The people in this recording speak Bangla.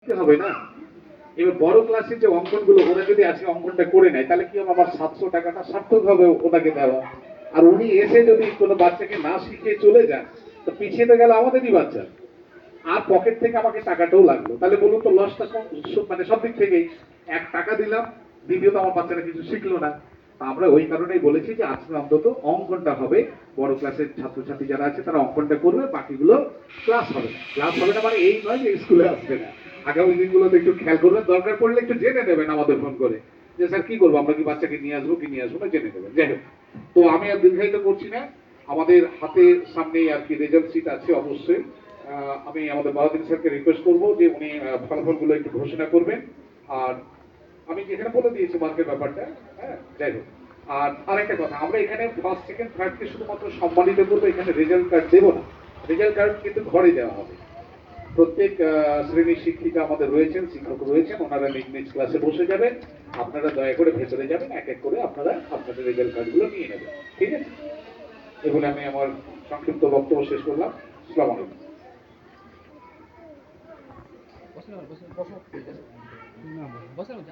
শিখতে হবে না। এবার বড় ক্লাসের যে অঙ্কনগুলো ওরা যদি আজকে অঙ্কনটা করে নেয় তাহলে কি হবে, আমার 700 টাকাটা সার্থক হবে ওনাকে দেওয়া। আর উনি এসে যদি কোনো বাচ্চাকে না শিখিয়ে চলে যান তো পিছিয়ে তো গেল আমাদেরই বাচ্চা, আর পকেট থেকে আমাকে টাকাটাও লাগলো, তাহলে বলুন তো লসটা মানে সব দিক থেকেই। এক টাকা দিলাম, দ্বিতীয়ত আমার বাচ্চারা কিছু শিখলো না। আমরা ওই কারণেই বলেছি যে আজকে অন্তত অঙ্কনটা হবে, বড় ক্লাসের ছাত্রছাত্রী যারা আছে তারা অঙ্কনটা করবে, বাকিগুলো ক্লাস হবে। ক্লাস হবে না মানে এই নয় যে স্কুলে আসবে না। আগামী দিনগুলোতে একটু খেয়াল করবেন, দরকার পড়লে একটু জেনে নেবেন আমাদের ফোন করে যে স্যার কি করবো, আমরা কি বাচ্চাকে নিয়ে আসবো কি নিয়ে আসবো না, জেনে নেবেন। যাই হোক, তো আমি আর দীর্ঘায়িত করছি না, আমাদের হাতে সামনেই আর কি রেজাল্ট শিট আছে অবশ্যই। আমি আমাদের বাহাদুর স্যারকে রিকোয়েস্ট করবো যে উনি ফলাফলগুলো একটু ঘোষণা করবেন। আর আমি যেখানে বলে দিয়েছি মার্কের ব্যাপারটা, হ্যাঁ যাই হোক। আর আরেকটা কথা, আমরা এখানে ফার্স্ট সেকেন্ড থার্ডকে শুধুমাত্র সম্মানিত করবো, এখানে রেজাল্ট কার্ড দেবো না। রেজাল্ট কার্ড কিন্তু ঘরে দেওয়া হবে। প্রত্যেক শ্রেণীর শিক্ষিকা আমাদের রয়েছেন, শিক্ষক রয়েছেন, ওনারা নিজ নিজ ক্লাসে বসে যাবেন, আপনারা দয়া করে ভেতরে যাবেন, এক এক করে আপনারা আপনাদের রেজাল্ট কার্ডগুলো নিয়ে নেবেন, ঠিক আছে? এগুলো আমি আমার সংক্ষিপ্ত বক্তব্য শেষ করলাম। আসসালামু আলাইকুম। বসে বসে বসো। না বসে বসে